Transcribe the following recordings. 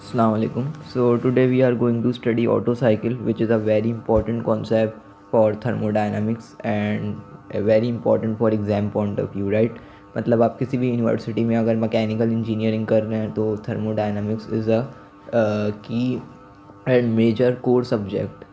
Assalamu alaikum. So today we are going to study Otto cycle, which is a very important concept for thermodynamics and very important for exam point of view, right? मतलब आप किसी भी university में अगर mechanical engineering कर रहे हैं तो thermodynamics is a key and major core subject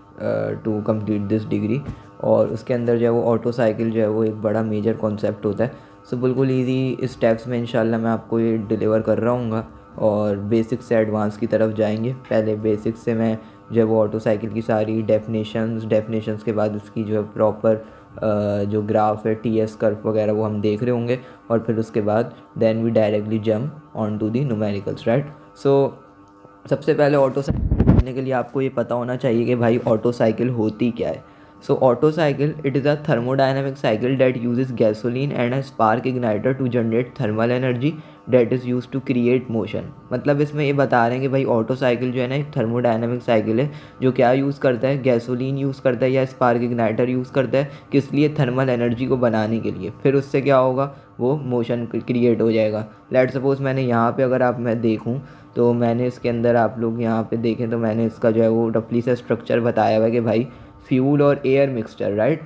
to complete this degree. और उसके अंदर जो है वो ऑटो साइकिल जो है वो एक बड़ा मेजर कॉन्सेप्ट होता है। सो बिल्कुल ईजी स्टेप्स में इंशाल्लाह मैं आपको ये डिलीवर कर रहा हूँ और बेसिक से एडवांस की तरफ जाएंगे। पहले बेसिक से मैं जो है वो ऑटो साइकिल की सारी डेफिनेशंस के बाद इसकी जो है प्रॉपर जो ग्राफ है टीएस कर्व वगैरह वो हम देख रहे होंगे। और फिर उसके बाद then we directly jump on to the numericals, right. So सबसे पहले ऑटो साइकिल समझने के लिए आपको ये पता होना चाहिए कि भाई ऑटो साइकिल होती क्या है। So Otto cycle it is a thermodynamic cycle that uses gasoline and a spark igniter to generate thermal energy that is use to create motion. मतलब इसमें ये बता रहे हैं कि भाई ऑटो साइकिल जो है ना एक थर्मोडायनेमिक साइकिल है जो क्या यूज़ करता है, गैसोलीन यूज़ करता है या स्पार्क इग्नाइटर यूज़ करता है, किस लिए, थर्मल एनर्जी को बनाने के लिए। फिर उससे क्या होगा, वो मोशन क्रिएट हो जाएगा। लेट सपोज मैंने यहाँ पे अगर मैं देखूँ तो मैंने इसके अंदर आप लोग यहाँ पे देखें तो मैंने इसका जो है वो रफली सा स्ट्रक्चर बताया हुआ है कि भाई फ्यूल और एयर मिक्सचर, राइट।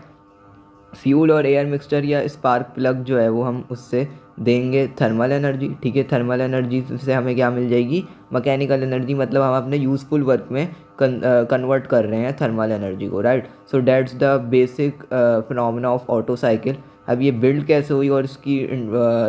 फ्यूल और एयर मिक्सचर या स्पार्क प्लग जो है वो हम उससे देंगे थर्मल एनर्जी, ठीक है। थर्मल एनर्जी से हमें क्या मिल जाएगी, मैकेनिकल एनर्जी। मतलब हम अपने यूज़फुल वर्क में कन्वर्ट कर रहे हैं थर्मल एनर्जी को, right. So that's the basic phenomena of auto cycle. अब ये बिल्ड कैसे हुई और इसकी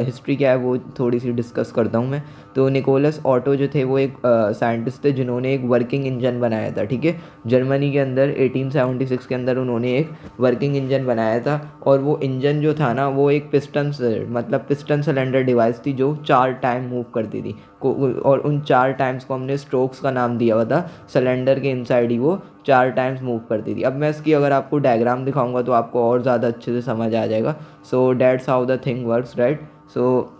हिस्ट्री क्या है वो थोड़ी सी डिस्कस करता हूँ मैं। तो निकोलस ऑटो जो थे वो एक साइंटिस्ट थे जिन्होंने एक वर्किंग इंजन बनाया था, ठीक है। जर्मनी के अंदर 1876 के अंदर उन्होंने एक वर्किंग इंजन बनाया था। और वो इंजन जो था ना वो एक पिस्टन सिलेंडर डिवाइस थी जो 4 टाइम मूव करती थी और उन 4 टाइम्स को हमने स्ट्रोक्स का नाम दिया हुआ था। सिलेंडर के इनसाइड ही वो 4 टाइम्स मूव करती थी। अब मैं इसकी अगर आपको डायग्राम दिखाऊंगा तो आपको और ज़्यादा अच्छे से समझ आ जाएगा। So that's how the thing works, right. So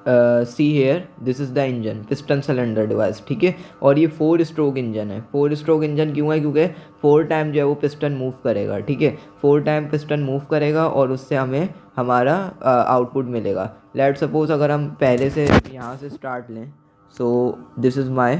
see here this is the engine, piston cylinder device, ठीक है। और ये 4 स्ट्रोक इंजन है। 4 स्ट्रोक इंजन क्यों है, क्योंकि 4 टाइम जो है वो पिस्टन मूव करेगा, ठीक है। 4 टाइम पिस्टन मूव करेगा और उससे हमें हमारा आउटपुट मिलेगा। लेट सपोज अगर हम पहले से यहाँ से स्टार्ट लें। सो this is my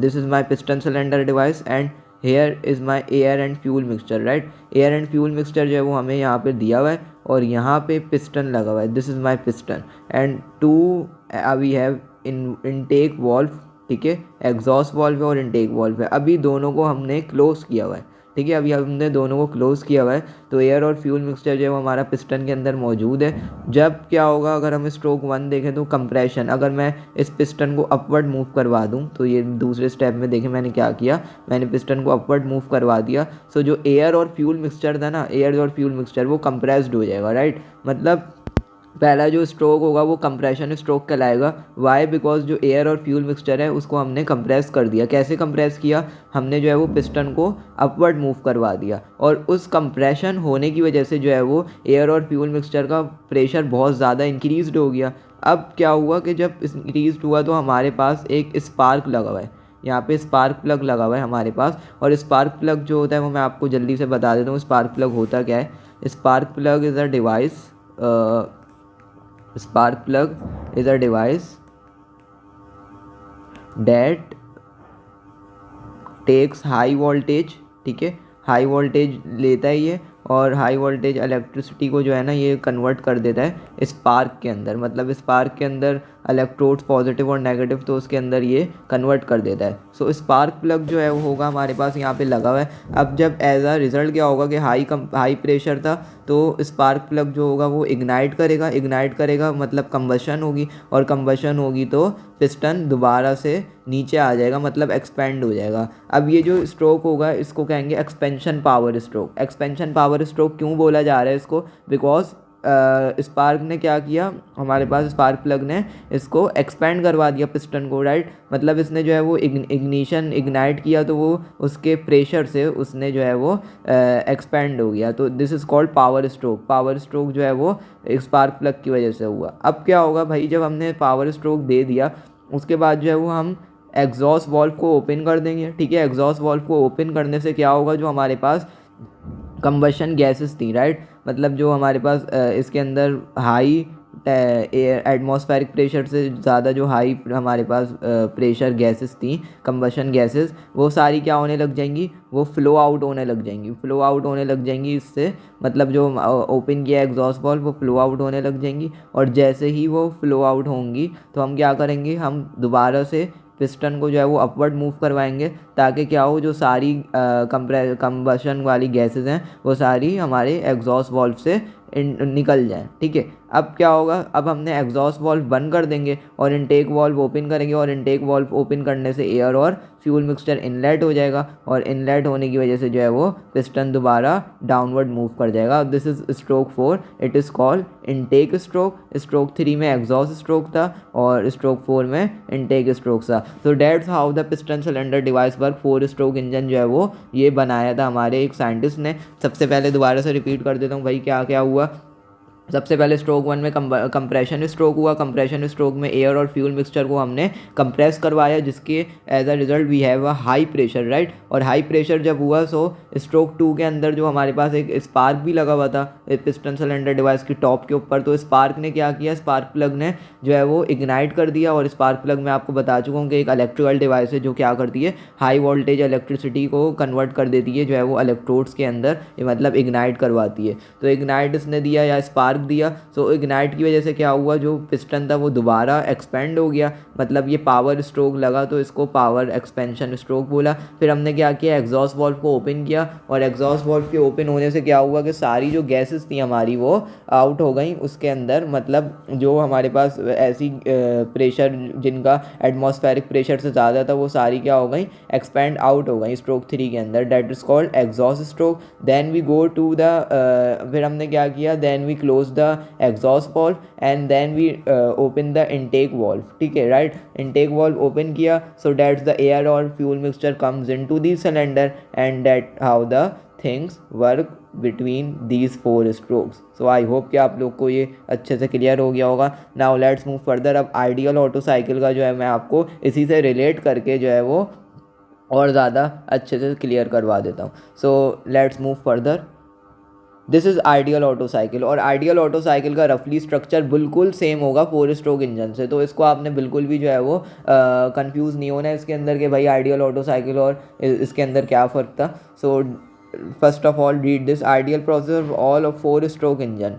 this is my piston cylinder device and here is my air and fuel mixture, right। Air and fuel mixture जो है वो हमें यहाँ पे दिया हुआ है और यहाँ पे पिस्टन लगा हुआ है। This is my piston and to we have intake valve, ठीक है। एग्जॉस्ट वॉल्व है और इनटेक वॉल्व है। अभी दोनों को हमने क्लोज किया हुआ है, ठीक है। अभी हमने दोनों को क्लोज किया हुआ है तो एयर और फ्यूल मिक्सचर जो है वो हमारा पिस्टन के अंदर मौजूद है। जब क्या होगा, अगर हम स्ट्रोक 1 देखें तो कंप्रेशन, अगर मैं इस पिस्टन को अपवर्ड मूव करवा दूं तो ये दूसरे स्टेप में देखें मैंने क्या किया, मैंने पिस्टन को अपवर्ड मूव करवा दिया। सो जो एयर और फ्यूल मिक्सचर था ना, एयर और फ्यूल मिक्सचर वो कंप्रेस्ड हो जाएगा, राइट। मतलब पहला जो स्ट्रोक होगा वो कंप्रेशन स्ट्रोक कहलाएगा। वाई, बिकॉज जो एयर और फ्यूल मिक्सचर है उसको हमने कंप्रेस कर दिया। कैसे कंप्रेस किया, हमने जो है वो पिस्टन को अपवर्ड मूव करवा दिया और उस कंप्रेशन होने की वजह से जो है वो एयर और फ्यूल मिक्सचर का प्रेशर बहुत ज़्यादा इंक्रीज़ हो गया। अब क्या हुआ कि जब इंक्रीज हुआ तो हमारे पास एक स्पार्क लगा हुआ है, यहाँ पे स्पार्क प्लग लगा हुआ है हमारे पास। और स्पार्क प्लग जो होता है वो मैं आपको जल्दी से बता देता हूँ स्पार्क प्लग होता क्या है। Spark plug is a device, spark plug is a device that takes high voltage, ठीक है। हाई वोल्टेज लेता है ये और हाई वोल्टेज इलेक्ट्रिसिटी को जो है ना ये कन्वर्ट कर देता है स्पार्क के अंदर। मतलब स्पार्क के अंदर इलेक्ट्रोड्स पॉजिटिव और नेगेटिव तो उसके अंदर ये कन्वर्ट कर देता है। सो स्पार्क प्लग जो है वो होगा हमारे पास यहाँ पे लगा हुआ है। अब जब एज अ रिज़ल्ट क्या होगा कि हाई प्रेशर था तो स्पार्क प्लग जो होगा वो इग्नाइट करेगा मतलब कंबशन होगी और कंबशन होगी तो पिस्टन दोबारा से नीचे आ जाएगा, मतलब एक्सपेंड हो जाएगा। अब ये जो स्ट्रोक होगा इसको कहेंगे expansion power stroke. Expansion power stroke क्यों बोला जा रहा है इसको, बिकॉज स्पार्क ने क्या किया, हमारे पास स्पार्क प्लग ने इसको एक्सपेंड करवा दिया पिस्टन को, राइट। मतलब इसने जो है वो इग्नाइट किया तो वो उसके प्रेशर से उसने जो है वो एक्सपेंड हो गया। तो this is called power stroke. Power stroke जो है वो स्पार्क प्लग की वजह से हुआ। अब क्या होगा भाई, जब हमने पावर स्ट्रोक दे दिया उसके बाद जो है वो हम एग्जॉस्ट वॉल्व को ओपन कर देंगे, ठीक है। एग्जॉस्ट वॉल्व को ओपन करने से क्या होगा, जो हमारे पास कंबशन गैसेस थी, राइट। मतलब जो हमारे पास इसके अंदर हाई एटमॉस्फेरिक प्रेशर से ज़्यादा जो हाई हमारे पास प्रेशर गैसेस थी, कंबशन गैसेस, वो सारी क्या होने लग जाएंगी, वो फ्लो आउट होने लग जाएंगी, फ्लो आउट होने लग जाएंगी। इससे मतलब जो ओपन किया एग्जॉस्ट वाल्व वो फ्लो आउट होने लग जाएंगी, और जैसे ही वो फ्लो आउट होंगी तो हम क्या करेंगे, हम दोबारा से पिस्टन को जो है वो अपवर्ड मूव करवाएंगे, ताकि क्या हो, जो सारी कंबशन वाली गैसेस हैं वो सारी हमारे एग्जॉस्ट वाल्व से निकल जाएं। ठीक है, अब क्या होगा, अब हमने एग्जॉस्ट वाल्व बंद कर देंगे और इनटेक वाल्व ओपन करेंगे, और इनटेक वाल्व ओपन करने से एयर और फ्यूल मिक्सचर इनलेट हो जाएगा, और इनलेट होने की वजह से जो है वो पिस्टन दोबारा डाउनवर्ड मूव कर जाएगा। This is stroke 4, it is called intake stroke. Stroke 3 में एग्जॉस्ट स्ट्रोक था और स्ट्रोक 4 में इनटेक स्ट्रोक था। So that's how the piston cylinder device work. 4 stroke engine जो है वो ये बनाया था हमारे एक साइंटिस्ट ने। सबसे पहले दोबारा से रिपीट कर देता हूँ भाई क्या क्या हुआ। सबसे पहले स्ट्रोक 1 में कंप्रेशन स्ट्रोक हुआ। कंप्रेशन स्ट्रोक में एयर और फ्यूल मिक्सचर को हमने कंप्रेस करवाया, जिसके as a result we have a high pressure, right. और हाई प्रेशर जब हुआ सो स्ट्रोक 2 के अंदर जो हमारे पास एक स्पार्क भी लगा हुआ था पिस्टन सिलेंडर डिवाइस की टॉप के ऊपर, तो स्पार्क ने क्या किया, स्पार्क प्लग ने जो है वो इग्नाइट कर दिया। और स्पार्क प्लग मैं आपको बता चुका हूँ कि एक इलेक्ट्रिकल डिवाइस है जो क्या करती है, हाई वोल्टेज इलेक्ट्रिसिटी को कन्वर्ट कर देती है, जो है वो इलेक्ट्रोड्स के अंदर, मतलब इग्नाइट करवाती है। तो इग्नाइट इसने दिया या स्पार्क दिया, सो इग्नाइट की वजह से क्या हुआ, जो पिस्टन था वो दोबारा एक्सपेंड हो गया, मतलब ये पावर स्ट्रोक लगा तो इसको पावर एक्सपेंशन स्ट्रोक बोला। फिर हमने क्या किया, एग्जॉस्ट वाल्व को ओपन किया, और एग्जॉस्ट वाल्व के ओपन होने से क्या हुआ कि सारी जो गैसेस थी हमारी वो आउट हो गई उसके अंदर, मतलब जो हमारे पास ऐसी प्रेशर जिनका एटमॉस्फेरिक प्रेशर से ज़्यादा था वो सारी क्या हो गई, एक्सपेंड आउट हो गई स्ट्रोक 3 के अंदर। That is called exhaust stroke. Then we go to the फिर हमने क्या किया, then we close the exhaust valve and then we open the intake valve. ठीक है, राइट, इनटेक वाल्व ओपन किया, सो दैट्स द एयर और fuel mixture comes into the cylinder, and that how the things work between these 4 strokes. So I hope कि आप लोग को ये अच्छे से क्लियर हो गया होगा। Now let's move further. अब आइडियल ऑटो साइकिल का जो है मैं आपको इसी से रिलेट करके जो है वो और ज़्यादा अच्छे से क्लियर करवा देता हूँ। So let's move further. This is ideal Otto cycle, और आइडियल ऑटो साइकिल का रफली स्ट्रक्चर बिल्कुल सेम होगा 4 स्ट्रोक इंजन से, तो इसको आपने बिल्कुल भी जो है वो कंफ्यूज नहीं होना है इसके अंदर कि भाई आइडियल ऑटो साइकिल और इसके अंदर क्या फ़र्क था। So first of all read this, ideal process of all of 4 stroke engine.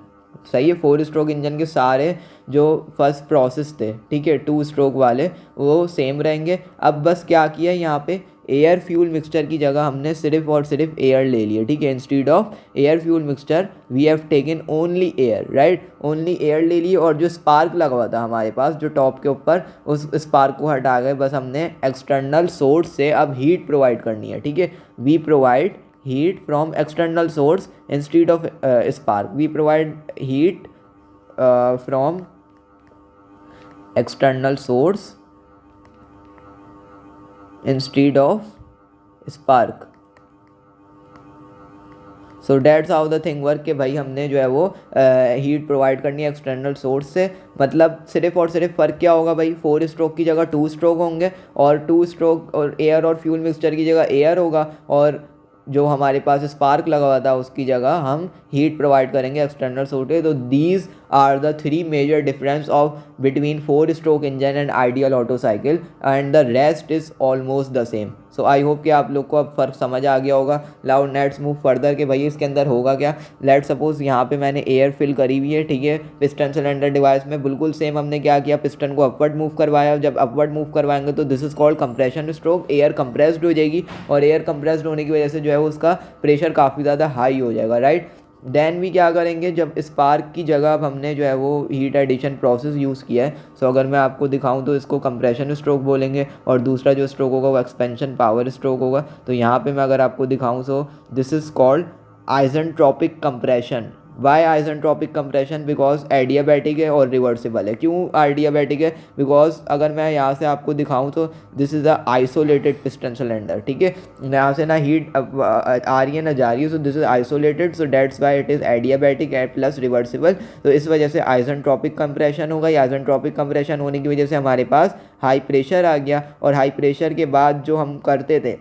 सही है, 4 स्ट्रोक इंजन के सारे जो फर्स्ट प्रोसेस थे, ठीक है, 2 स्ट्रोक वाले वो सेम रहेंगे। अब बस क्या किया यहाँ पे, एयर फ्यूल मिक्सचर की जगह हमने सिर्फ और सिर्फ एयर ले लिया। ठीक है, instead of air fuel mixture we have taken only air, right, only air ले लिए। और जो स्पार्क लगा हुआ था हमारे पास जो टॉप के ऊपर, उस स्पार्क को हटा गए, बस हमने एक्सटर्नल सोर्स से अब हीट प्रोवाइड करनी है। ठीक है, we provide heat from external source instead of spark. We provide heat from external source instead of spark. So that's how the thing work कि भाई हमने जो है वो हीट प्रोवाइड करनी है एक्सटर्नल सोर्स से। मतलब सिर्फ और सिर्फ फ़र्क क्या होगा भाई, 4 स्ट्रोक की जगह 2 स्ट्रोक होंगे, और 2 स्ट्रोक और एयर और फ्यूल मिक्सचर की जगह एयर होगा, और जो हमारे पास स्पार्क लगा हुआ था उसकी जगह हम हीट प्रोवाइड करेंगे एक्सटर्नल सोर्स से। तो these are the 3 major difference of between 4 stroke engine and ideal Otto cycle, and the rest is almost the same. So I hope कि आप लोग को अब फ़र्क समझ आ गया होगा। नाउ लेट्स मूव फर्दर कि भाई इसके अंदर होगा क्या। लेट्स सपोज यहाँ पे मैंने एयर फिल करी हुई है, ठीक है, पिस्टन सिलेंडर डिवाइस में बिल्कुल सेम हमने क्या किया, पिस्टन को अपवर्ड मूव करवाया। जब अपवर्ड मूव करवाएंगे तो this is called compression stroke, air compressed हो जाएगी, और एयर कंप्रेस्ड होने की वजह से जो है उसका प्रेशर काफ़ी ज़्यादा हाई हो जाएगा, राइट। देन भी क्या करेंगे, जब स्पार्क की जगह अब हमने जो है वो हीट एडिशन प्रोसेस यूज़ किया है। सो अगर मैं आपको दिखाऊं तो इसको कंप्रेशन स्ट्रोक बोलेंगे, और दूसरा जो स्ट्रोक होगा वो एक्सपेंशन पावर स्ट्रोक होगा। तो यहाँ पे मैं अगर आपको दिखाऊं, so this is called isentropic compression. Why isentropic compression, because adiabatic है और रिवर्सिबल है। क्यों एडियाबैटिक है, बिकॉज अगर मैं यहाँ से आपको दिखाऊं तो this is a isolated piston cylinder, ठीक है, यहाँ से ना हीट आ रही है ना जा रही है, so this is isolated, so that's why it is adiabatic and plus reversible. तो इस वजह से आइसेंट्रोपिक कंप्रेशन होगा। आइसेंट्रोपिक कंप्रेशन होने की वजह से हमारे पास हाई प्रेशर आ गया, और हाई प्रेशर के बाद जो हम करते थे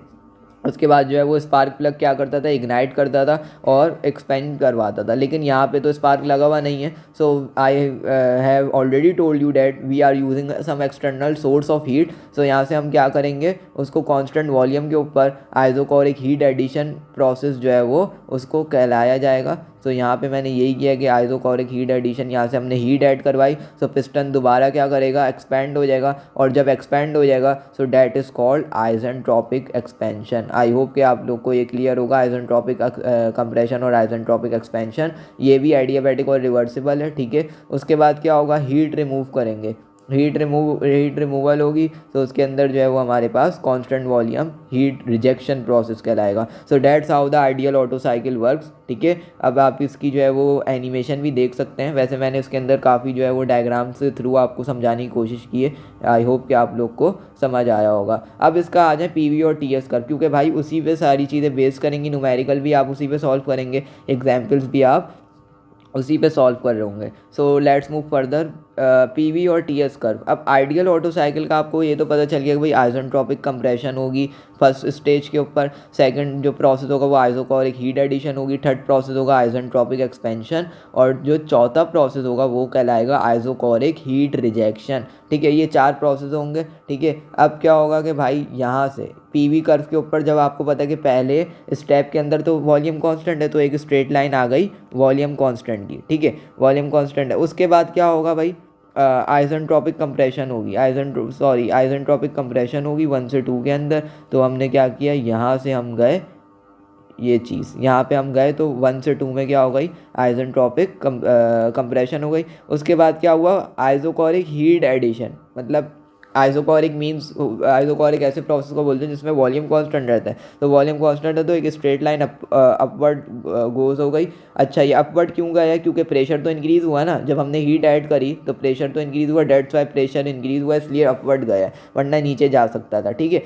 उसके बाद जो है वो स्पार्क प्लग क्या करता था, इग्नाइट करता था और एक्सपेंड करवाता था। लेकिन यहाँ पे तो स्पार्क लगा हुआ नहीं है। So I have already told you that we are using some external source of heat. So यहाँ से हम क्या करेंगे, उसको कांस्टेंट वॉल्यूम के ऊपर आइसोकोरिक हीट एडिशन प्रोसेस जो है वो उसको कहलाया जाएगा। सो यहाँ पे मैंने यही किया कि आइसोकोरिक हीट एडिशन, यहाँ से हमने हीट ऐड करवाई। सो पिस्टन दोबारा क्या करेगा, एक्सपैंड हो जाएगा। और जब एक्सपैंड हो जाएगा so that is called isentropic expansion. I hope कि आप लोग को ये क्लियर होगा, आइसेंट्रोपिक कंप्रेशन और आइसेंट्रोपिक एक्सपेंशन ये भी एडियाबैटिक और रिवर्सिबल है। ठीक है, उसके बाद क्या होगा, हीट रिमूव करेंगे। हीट रिमूवल होगी तो उसके अंदर जो है वो हमारे पास constant volume heat rejection process कहलाएगा। So that's how the ideal Otto cycle works. ठीक है, अब आप इसकी जो है वो एनिमेशन भी देख सकते हैं। वैसे मैंने उसके अंदर काफ़ी जो है वो डायग्राम से थ्रू आपको समझाने की कोशिश की है। आई होप कि आप लोग को समझ आया होगा। अब इसका आ जाए पीवी और टीएस कर्व, क्योंकि भाई उसी पे सारी चीज़ें बेस करेंगी, न्यूमेरिकल भी आप उसी पे सॉल्व करेंगे, एग्जाम्पल्स भी आप उसी पे सॉल्व कर रहे होंगे। So let's move further, PV और टीएस कर्व। अब आइडियल ऑटो साइकिल का आपको ये तो पता चल गया कि भाई आइसेंट्रोपिक कंप्रेशन होगी फर्स्ट स्टेज के ऊपर, सेकंड जो प्रोसेस होगा वो आइसोकोरिक हीट एडिशन होगी, थर्ड प्रोसेस होगा आइसेंट्रोपिक एक्सपेंशन, और जो चौथा प्रोसेस होगा वो कहलाएगा आइसोकोरिक हीट रिजेक्शन। ठीक है, ये 4 प्रोसेस होंगे। ठीक है, अब क्या होगा कि भाई यहाँ से पीवी कर्व के ऊपर जब आपको पता है कि पहले स्टेप के अंदर तो वॉल्यूम कांस्टेंट है, तो एक स्ट्रेट लाइन आ गई वॉल्यूम कांस्टेंट की। ठीक है, वॉल्यूम कांस्टेंट है। उसके बाद क्या होगा भाई, आइसेंट्रोपिक कंप्रेशन होगी, आइसेंट्रोपिक कंप्रेशन होगी 1 से 2 के अंदर। तो हमने क्या किया, यहाँ से हम गए, ये चीज़ यहाँ पे हम गए तो 1 से 2 में क्या हो गई, आइसेंट्रोपिक कंप्रेशन हो गई। उसके बाद क्या हुआ, आइसोकोरिक हीट एडिशन। मतलब आइसोकोरिक मींस, आइसोकोरिक ऐसे प्रोसेस को बोलते हैं जिसमें वॉल्यूम कांस्टेंट रहता है। तो वॉल्यूम कांस्टेंट है तो एक स्ट्रेट लाइन अपवर्ड गोज हो गई। अच्छा, ये अपवर्ड क्यों गया है, क्योंकि प्रेशर तो इंक्रीज़ हुआ ना, जब हमने हीट ऐड करी तो प्रेशर तो इंक्रीज़ हुआ, डेट्स वाई प्रेशर इंक्रीज़ हुआ, इसलिए अपवर्ड गया है, वरना नीचे जा सकता था। ठीक है,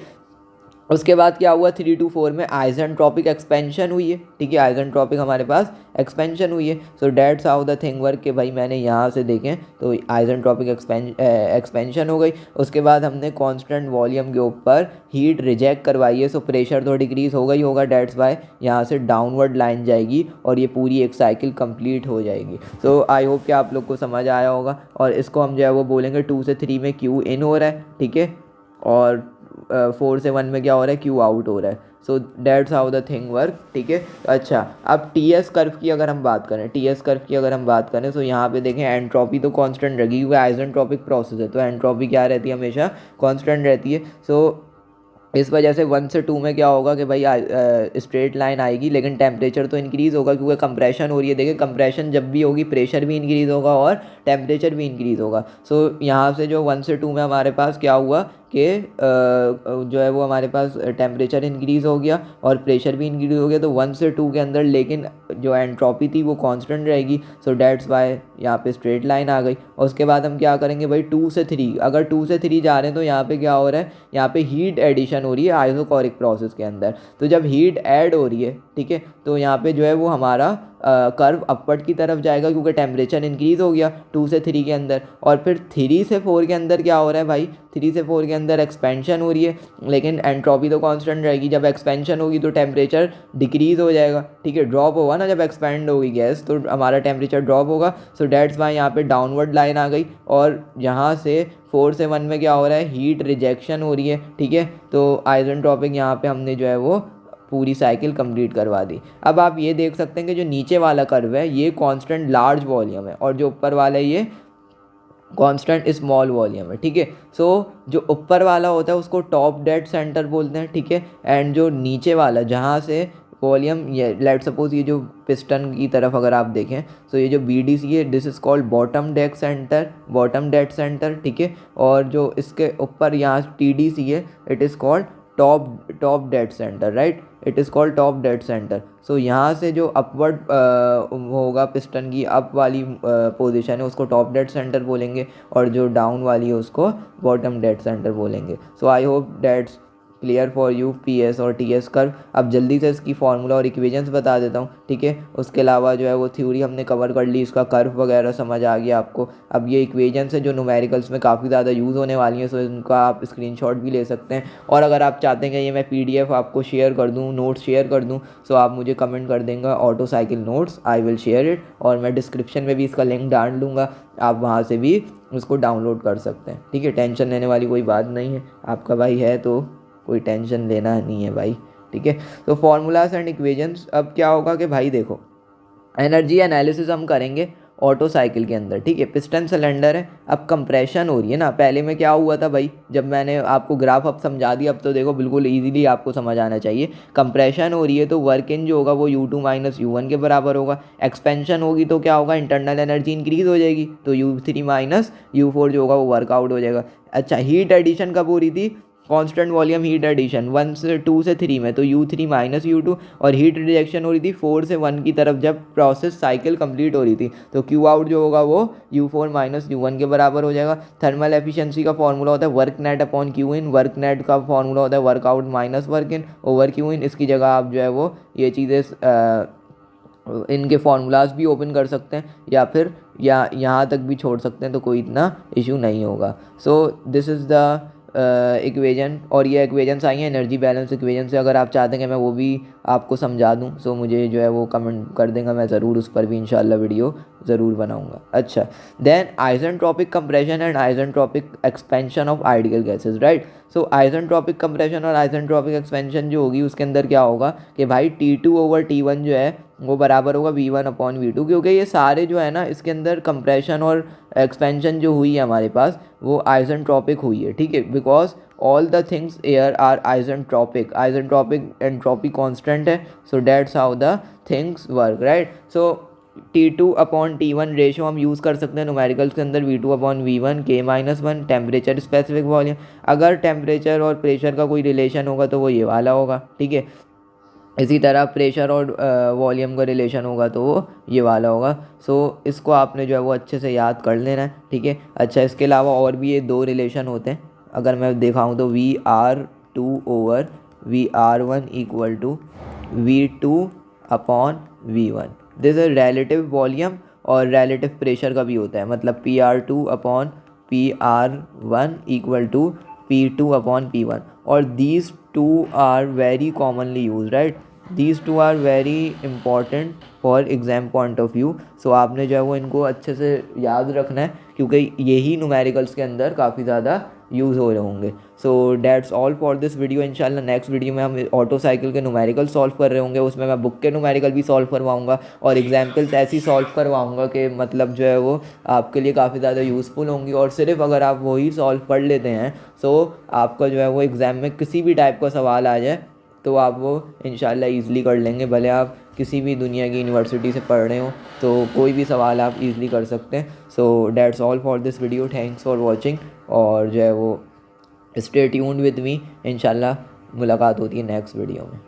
उसके बाद क्या हुआ, 3 to 4 में आइसेंट्रोपिक एक्सपेंशन हुई है। ठीक है, आइसेंट्रोपिक हमारे पास एक्सपेंशन हुई है। सो that's how the thing work, कि भाई मैंने यहाँ से देखें तो आइसेंट्रोपिक एक्सपेंशन हो गई। उसके बाद हमने कांस्टेंट वॉल्यूम के ऊपर हीट रिजेक्ट करवाई है। सो प्रेशर तो डिक्रीज होगा ही होगा, डैट्स वाई यहाँ से डाउनवर्ड लाइन जाएगी और ये पूरी एक साइकिल कंप्लीट हो जाएगी। सो आई होप कि आप लोग को समझ आया होगा। और इसको हम जो है वो बोलेंगे 2 से 3 में क्यू इन हो रहा है। ठीक है, और 4 से 1 में क्या हो रहा है, क्यू आउट हो रहा है। सो that's how the thing work. ठीक है, अच्छा अब टी एस कर्व की अगर हम बात करें, टी एस कर्व की अगर हम बात करें तो यहाँ पे देखें एंट्रोपी तो कांस्टेंट रहेगी, क्योंकि आइसेंट्रोपिक प्रोसेस है तो एंट्रोपी क्या रहती है, हमेशा कांस्टेंट रहती है। सो इस वजह से 1 से 2 में क्या होगा कि भाई स्ट्रेट लाइन आएगी, लेकिन टेम्परेचर तो इंक्रीज़ होगा क्योंकि कंप्रेशन हो रही है। देखिए कंप्रेशन जब भी होगी प्रेशर भी इंक्रीज़ होगा और टेम्परेचर भी इंक्रीज़ होगा। सो यहाँ से जो 1 से 2 में हमारे पास क्या हुआ कि जो है वो हमारे पास टेम्परेचर इंक्रीज़ हो गया और प्रेशर भी इंक्रीज़ हो गया। तो 1 से 2 के अंदर लेकिन जो एंट्रोपी थी वो कांस्टेंट रहेगी। सो डैट्स वाई यहाँ पे स्ट्रेट लाइन आ गई। और उसके बाद हम क्या करेंगे भाई, 2 से 3, अगर 2 से 3 जा रहे हैं तो यहाँ पे क्या हो रहा है, यहाँ पे हीट एडिशन हो रही है आइसोकोरिक प्रोसेस के अंदर। तो जब हीट ऐड हो रही है, ठीक है, तो यहाँ पे जो है वो हमारा कर्व अपवर्ड की तरफ जाएगा क्योंकि टेम्परेचर इंक्रीज़ हो गया 2 से 3 के अंदर। और फिर 3 से 4 के अंदर क्या हो रहा है भाई, 3 से 4 के अंदर एक्सपेंशन हो रही है, लेकिन एंट्रोपी तो कांस्टेंट रहेगी। जब एक्सपेंशन होगी तो टेम्परेचर डिक्रीज़ हो जाएगा। ठीक है, ड्रॉप होगा ना, जब एक्सपेंड होगी गैस तो हमारा टेम्परेचर ड्रॉप होगा। सो डैट्स वाई यहाँ पे डाउनवर्ड लाइन आ गई और यहाँ से 4 से 1 में क्या हो रहा है, हीट रिजेक्शन हो रही है। ठीक है, तो आइसेंट्रोपिक यहाँ पे हमने जो है वो पूरी साइकिल कंप्लीट करवा दी। अब आप ये देख सकते हैं कि जो नीचे वाला कर्व है ये कांस्टेंट लार्ज वॉल्यूम है और जो ऊपर वाला है ये कांस्टेंट स्मॉल वॉल्यूम है। ठीक है, सो जो ऊपर वाला होता है उसको टॉप डेड सेंटर बोलते हैं। ठीक है, एंड जो नीचे वाला जहाँ से वॉल्यूम, ये लेट सपोज ये जो पिस्टन की तरफ अगर आप देखें तो ये जो बी डी सी है this is called bottom dead centre, bottom dead centre. ठीक है, और जो इसके ऊपर यहाँ टी डी सी है it is called top dead centre, right, it is called top dead centre. So यहाँ से जो अपवर्ड होगा पिस्टन की अप वाली पोजीशन है उसको टॉप डेड सेंटर बोलेंगे और जो डाउन वाली है उसको बॉटम डेड सेंटर बोलेंगे। So I hope that's clear for you P S और टी एस कर्व। अब जल्दी से इसकी फार्मूला और इक्वेशंस बता देता हूँ, ठीक है। उसके अलावा जो है वो थ्योरी हमने कवर कर ली, इसका कर्व वगैरह समझ आ गया आपको। अब ये इक्वेशंस है जो न्यूमेरिकल्स में काफ़ी ज़्यादा यूज़ होने वाली हैं, सो इनका आप स्क्रीनशॉट भी ले सकते हैं। और अगर आप चाहते हैं कि ये मैं PDF आपको शेयर कर दूँ, नोट्स शेयर कर दूँ, सो आप मुझे कमेंट कर देंगे auto cycle notes, I will share it. और मैं डिस्क्रिप्शन में भी इसका लिंक डाल दूँगा, आप वहाँ से भी उसको डाउनलोड कर सकते हैं, ठीक है। टेंशन लेने वाली कोई बात नहीं है, आपका भाई है तो कोई टेंशन लेना नहीं है भाई, ठीक है। तो फार्मूलाज एंड इक्वेशंस, अब क्या होगा कि भाई देखो, एनर्जी एनालिसिस हम करेंगे ऑटो साइकिल के अंदर, ठीक है। पिस्टन सिलेंडर है, अब कंप्रेशन हो रही है ना। पहले में क्या हुआ था भाई, जब मैंने आपको ग्राफ अब समझा दिया, अब तो देखो बिल्कुल इजीली आपको समझ आना चाहिए। कंप्रेशन हो रही है तो वर्क इन जो होगा वो U2 माइनस U1 के बराबर होगा। एक्सपेंशन होगी तो क्या होगा, इंटरनल एनर्जी इंक्रीज हो जाएगी, तो U3 माइनस U4 जो होगा वो वर्कआउट हो जाएगा। अच्छा, हीट एडिशन कब हो रही थी, कांस्टेंट वॉल्यूम हीट एडिशन 1 से 2 से 3 में, तो U3 माइनस U2। और हीट रिजेक्शन हो रही थी 4 से 1 की तरफ, जब प्रोसेस साइकिल कंप्लीट हो रही थी, तो Q आउट जो होगा वो U4 माइनस U1 के बराबर हो जाएगा। थर्मल एफिशिएंसी का फॉर्मूला होता है work net upon Q in, work net का फॉर्मूला होता है work out minus work in over Q in. इसकी जगह आप जो है वो ये चीज़ें इनके फार्मूलाज भी ओपन कर सकते हैं, या फिर यहाँ तक भी छोड़ सकते हैं, तो कोई इतना इशू नहीं होगा। सो दिस इज़ द इक्वेजन, और ये इक्वेजन्स आई हैं एनर्जी बैलेंस इक्वेजन से। अगर आप चाहते हैं कि मैं वो भी आपको समझा दूं, सो मुझे जो है वो कमेंट कर देंगे, मैं ज़रूर उस पर भी इंशाल्लाह वीडियो ज़रूर बनाऊंगा। अच्छा, then isentropic compression and isentropic expansion of ideal gases, right. So isentropic compression और आइसेंट्रोपिक एक्सपेंशन जो होगी उसके अंदर क्या होगा कि भाई T2 ओवर T1 जो है वो बराबर होगा V1 अपॉन V2, क्योंकि ये सारे जो है ना इसके अंदर कंप्रेशन और एक्सपेंशन जो हुई है हमारे पास वो आइसेंट्रोपिक हुई है, ठीक है। Because all the things air are isentropic, isentropic entropy constant है, so that's how the things work, right. So T2 upon T1 ratio हम यूज़ कर सकते हैं न्यूमेरिकल्स के अंदर, V2 upon V1 K-1 temperature specific volume. अगर temperature और pressure का कोई रिलेशन होगा तो वो ये वाला होगा, ठीक है। इसी तरह प्रेशर और वॉल्यूम का रिलेशन होगा तो वो ये वाला होगा। सो इसको आपने जो है वो अच्छे से याद कर लेना है, ठीक है। अच्छा, इसके अलावा और भी ये दो रिलेशन होते हैं, अगर मैं दिखाऊं तो VR2 over VR1 equal to V2 upon V1। This is relative volume और रिलेटिव प्रेशर का भी होता है, मतलब PR2 upon PR1 equal to P2 upon P1। और these two are very commonly used, right? These two are very important for exam point of view. So आपने जो है वो इनको अच्छे से याद रखना है, क्योंकि यही न्यूमेरिकल्स के अंदर काफ़ी ज़्यादा यूज़ हो रहे होंगे। सो that's all for this video. इंशाल्लाह नेक्स्ट वीडियो में हम ऑटो साइकिल के न्यूमेरिकल सॉल्व कर रहे होंगे, उसमें मैं बुक के न्यूमेरिकल भी सॉल्व करवाऊंगा और एग्जाम्पल्स ऐसी सॉल्व करवाऊंगा कि मतलब जो है वो आपके लिए काफ़ी ज़्यादा यूज़फुल होंगी। और सिर्फ अगर आप वही सॉल्व कर लेते हैं, सो आपका जो है वो एग्ज़ाम में किसी भी टाइप का सवाल आ जाए तो आप वो इंशाल्लाह ईज़िली कर लेंगे। भले आप किसी भी दुनिया की यूनिवर्सिटी से पढ़ रहे हो, तो कोई भी सवाल आप ईज़िली कर सकते हैं। सो that's all for this video, thanks for watching. और जो है वो स्टे ट्यून्ड विद मी, इंशाल्लाह मुलाकात होती है नेक्स्ट वीडियो में।